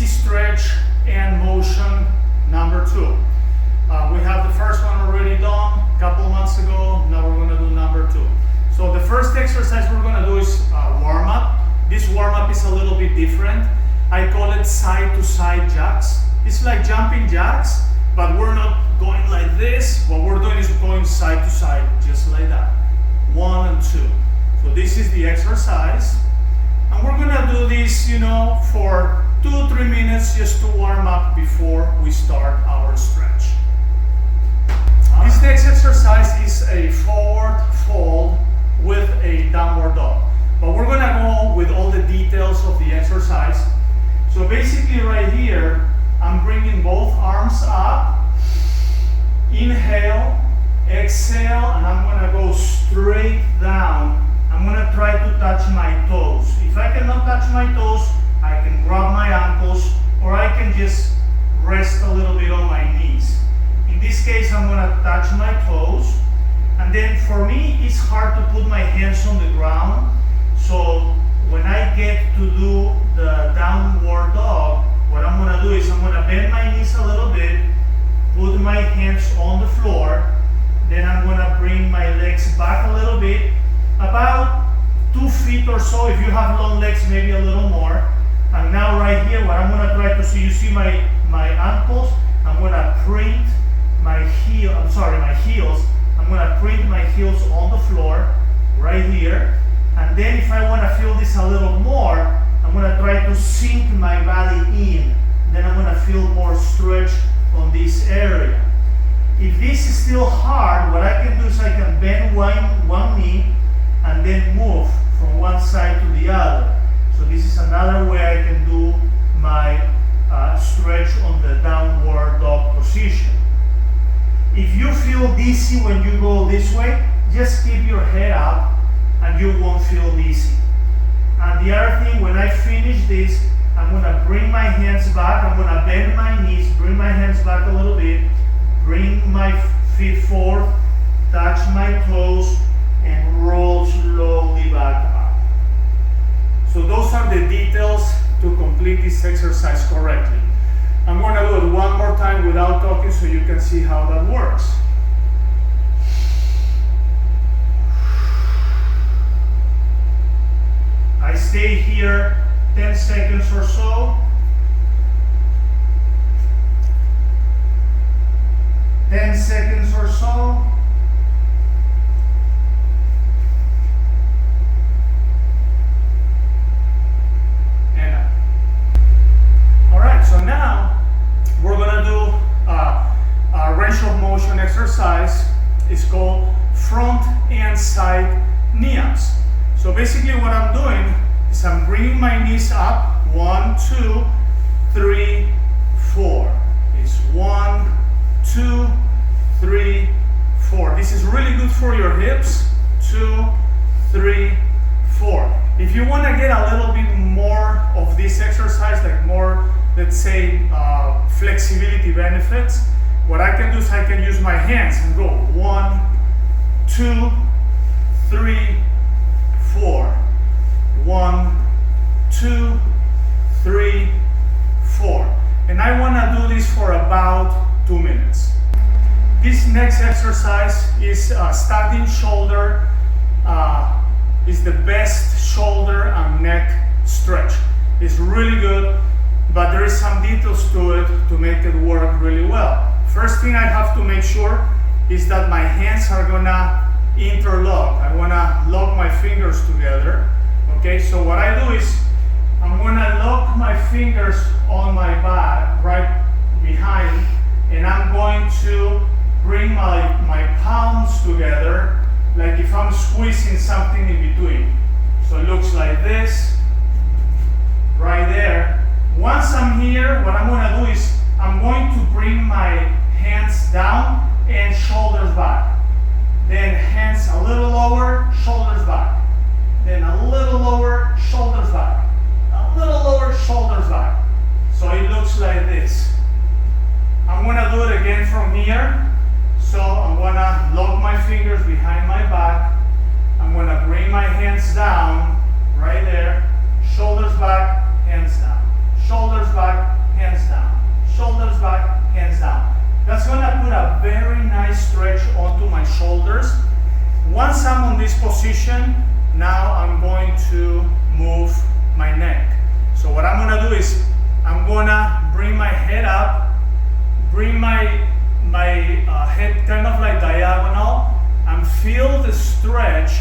easy stretch and motion number 2. We have the first one already done a couple months ago. Now we're going to do number 2. So the first exercise we're going to do is warm up. This warm up is a little bit different. I call it side to side jacks. It's like jumping jacks, but we're not going like this. What we're doing is going side to side, just like that. 1 and 2. So this is the exercise. And we're gonna do this, for 2-3 minutes just to warm up before we start our stretch. This next exercise is a forward fold with a downward dog. But we're gonna go with all the details of the exercise. So basically right here, I'm bringing both arms up. Inhale, exhale, and I'm gonna go straight down. I'm gonna try to touch my toes. If I cannot touch my toes, I can grab my ankles, or I can just rest a little bit on my knees. In this case, I'm gonna touch my toes. And then for me, it's hard to put my hands on the ground. So when I get to do the downward dog, what I'm gonna do is I'm gonna bend my knees a little bit, put my hands on the floor, then I'm gonna bring my legs back a little bit, about 2 feet or so. If you have long legs, maybe a little more. And now right here, what I'm gonna try to see, you see my ankles, I'm gonna print my heels. I'm gonna print my heels on the floor, right here. And then if I wanna feel this a little more, I'm gonna try to sink my belly in. Then I'm gonna feel more stretch on this area. If this is still hard, what I can do is I can bend one knee and then move from one side to the other. So this is another way I can do my stretch on the downward dog position. If you feel dizzy when you go this way, just keep your head up and you won't feel dizzy. And the other thing, when I finish this, I'm gonna bring my hands back, I'm gonna bend my knees, bring my hands back a little bit, bring my feet forward, touch my toes, and roll slowly back up. So those are the details to complete this exercise correctly. I'm going to do it one more time without talking so you can see how that works. I stay here 10 seconds or so. 10 seconds or so. And up. All right, so now we're gonna do a range of motion exercise. It's called front and side knee-ups. So basically what I'm doing is I'm bringing my knees up. 1, 2, 3, 4. It's 1, 2, 3, 4. This is really good for your hips. 2, 3, 4. If you want to get a little bit more of this exercise, like more, let's say, flexibility benefits, what I can do is I can use my hands and go 1, 2, 3, 4. 1, 2, 3, 4. And I want to do this for about 2 minutes. This next exercise is standing shoulder. Is the best shoulder and neck stretch. It's really good, but there is some details to it to make it work really well. First thing I have to make sure is that my hands are gonna interlock. I wanna lock my fingers together. Okay, so what I do is I'm gonna lock my fingers on my back, right behind, and I'm going to bring my palms together, like if I'm squeezing something in between. So it looks like this, right there. Once I'm here, what I'm gonna do is I'm going to bring my hands down and shoulders back. Then hands a little lower, shoulders back. Then a little lower, shoulders back. A little lower, shoulders back. So it looks like this. I'm gonna do it again from here. So I'm gonna lock my fingers behind my back. I'm gonna bring my hands down, right there. Shoulders back, hands down. Shoulders back, this position, now I'm going to move my neck. So what I'm gonna do is I'm gonna bring my head up, bring my head kind of like diagonal, and feel the stretch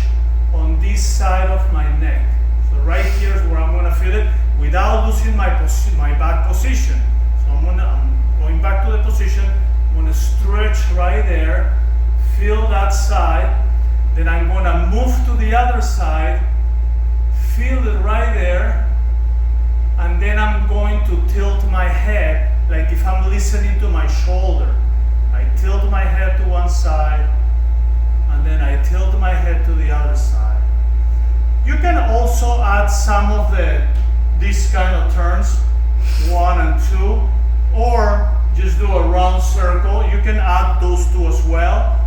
on this side of my neck. So right here is where I'm gonna feel it without losing my back position. So I'm going back to the position, I'm gonna stretch right there, feel that side, then I'm gonna move to the other side, feel it right there, and then I'm going to tilt my head like if I'm listening to my shoulder. I tilt my head to one side, and then I tilt my head to the other side. You can also add some of these kind of turns, 1 and 2, or just do a round circle. You can add those two as well.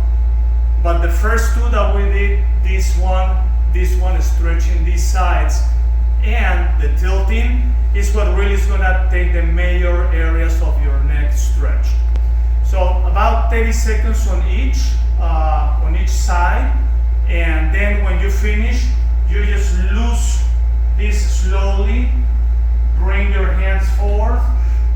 But the first two that we did, this one is stretching these sides, and the tilting is what really is gonna take the major areas of your neck stretched. So about 30 seconds on each side, and then when you finish, you just loose this slowly, bring your hands forward,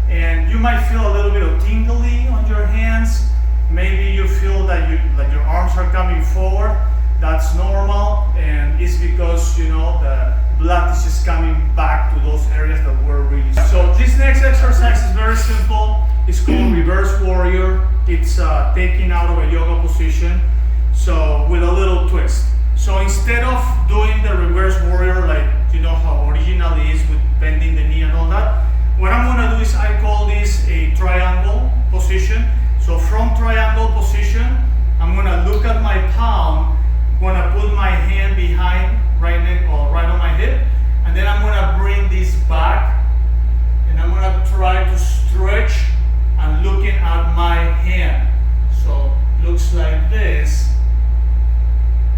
and you might feel a little bit of tingling on your hands. Maybe you feel that your arms are coming forward. That's normal, and it's because the blood is just coming back to those areas that were really. So this next exercise is very simple. It's called reverse warrior. It's taking out of a yoga position, so with a little twist. So instead of doing the reverse warrior like how originally is with bending the knee and all that, what I'm gonna do is I call this a triangle position. So from triangle position, I'm gonna look at my palm, gonna put my hand behind right on my hip, and then I'm gonna bring this back, and I'm gonna try to stretch and looking at my hand. So looks like this,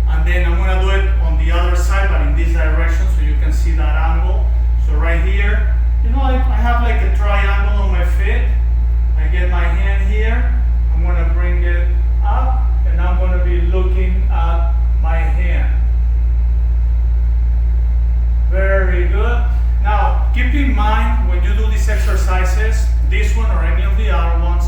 and then I'm gonna do it on the other side, but in this direction, so you can see that angle. So right here, I have like a triangle on my feet. I get my hand here, I'm gonna bring it up, and I'm gonna be looking at my hand. Very good. Now, keep in mind when you do these exercises, this one or any of the other ones,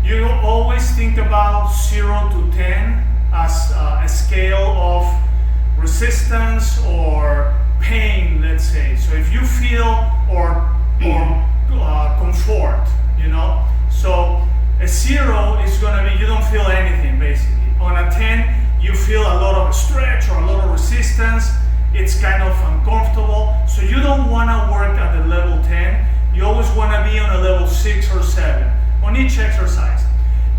you always think about 0 to 10 as a scale of resistance or pain, let's say. So if you feel or comfort, so a 0 is going to be you don't feel anything basically. On a 10, you feel a lot of stretch or a lot of resistance. It's kind of uncomfortable. So you don't want to work at the level 10. You always want to be on a level 6 or 7 on each exercise,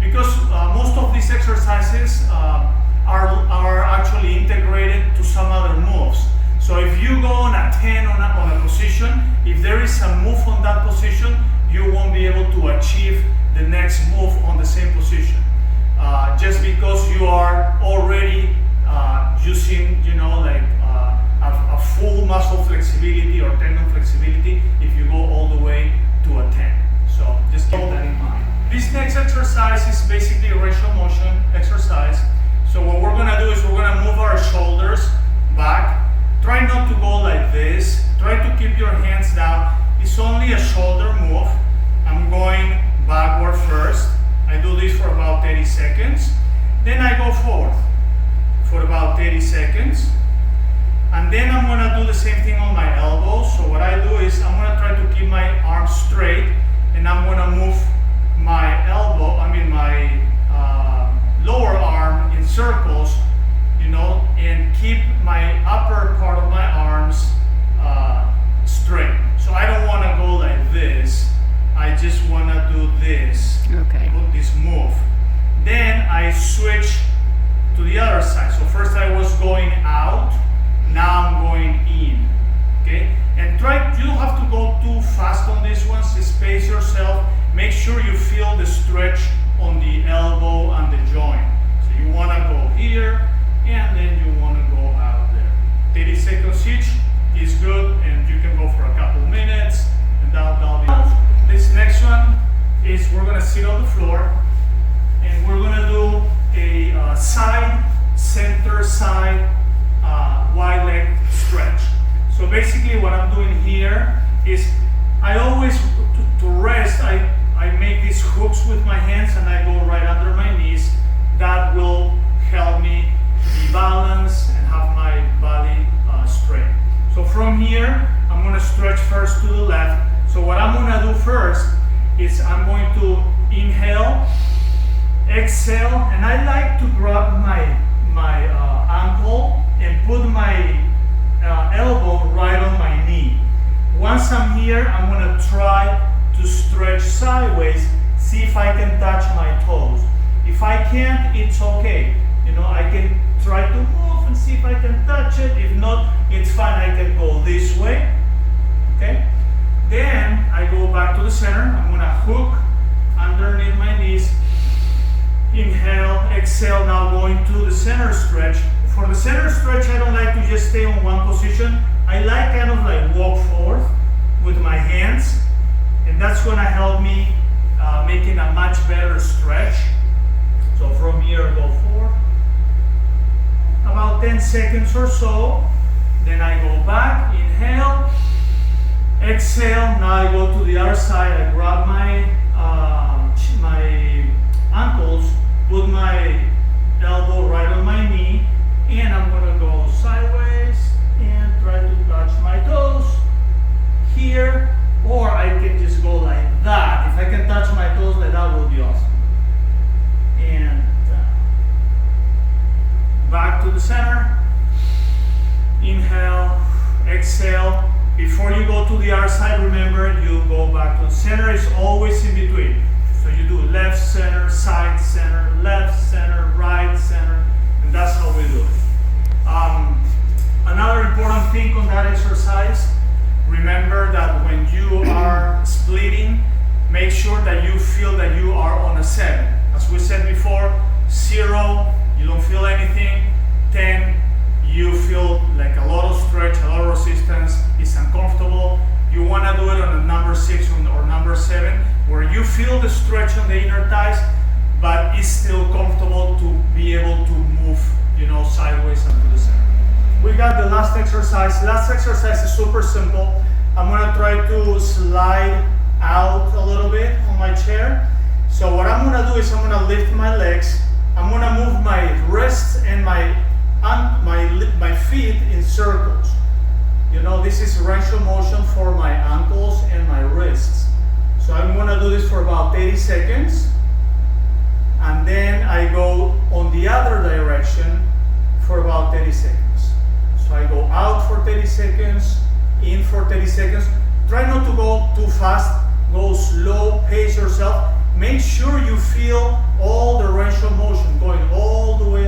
because most of these exercises are actually integrated to some other moves. So if you go on a 10 on a position, if there is a move on that position, you won't be able to achieve the next move on the same position, just because you are already using a full muscle flexibility or tendon flexibility if you go all the way to a 10. So just keep that in mind. This next exercise is basically a range of motion exercise. So what we're gonna do is we're gonna move our shoulders back. Try not to go like this. Try to keep your hands down. It's only a shoulder move. I'm going backward first. I do this for about 30 seconds. Then I go forward for about 30 seconds. And then I'm gonna do the same thing on my elbows. So what I do is I'm gonna try to keep my arms straight, and I'm gonna move my lower arm in circles, and keep my upper part of my arms straight. So I don't want to go like this. I just want to do this. Okay. This move. Then I switch to the other side. So first I was going out. Now I'm going in. Okay. And you don't have to go too fast on these ones. Just pace yourself. Make sure you feel the stretch on the elbow and the joint. So you want to go here, and then you want to go out there. 30 seconds each is good, and you can go for a couple minutes, and that'll be awesome. This next one is we're going to sit on the floor, and we're going to do a side center side wide leg stretch. So basically what I'm doing here is I always, to rest, I make these hooks with my hands and I go right under my knees. That will help me be balanced and have my body straight. So from here, I'm going to stretch first to the left. So what I'm going to do first is I'm going to inhale, exhale, and I like to grab my ankle and put my elbow right on my knee. Once I'm here, I'm going to try to stretch sideways, see if I can touch my toes. If I can't, it's okay. You know, I can try to move and see if I can touch it. If not, it's fine. I can go this way. Okay? Then I go back to the center. I'm going to hook underneath my knees. Inhale, exhale, now going to the center stretch. For the center stretch, I don't like to just stay on one position. I like kind of like walk forward with my hands, and that's going to help me making a much better stretch. So from here, I go forward. About 10 seconds or so. Then I go back, inhale, exhale. Now I go to the other side. I grab my ankles, put my elbow right on my knee, and I'm going to go sideways and try to touch my toes here, or I can just go like that. If I can touch my toes like that, will be awesome. And back to the center. Inhale, exhale. Before you go to the other side, remember you go back to the center. It's always in between. So you do left center, side center, left center, right center, and that's how we do it. Another important thing on that exercise, remember that when you are splitting, make sure that you feel that you are on a 7. As we said before, 0, you don't feel anything. 10, you feel like a lot of stretch, a lot of resistance, it's uncomfortable. You want to do it on a number 6 or number 7, where you feel the stretch on the inner thighs, but it's still comfortable to be able to move, you know, sideways and to the center. We got the last exercise. Last exercise is super simple. I'm going to try to slide out a little bit on my chair. So what I'm going to do is I'm going to lift my legs. I'm going to move my wrists and my feet in circles. You know, this is range of motion for my ankles and my wrists. So I'm going to do this for about 30 seconds. And then I go on the other direction for about 30 seconds. So I go out for 30 seconds, in for 30 seconds. Try not to go too fast. Go slow, pace yourself. Make sure you feel all the range of motion going all the way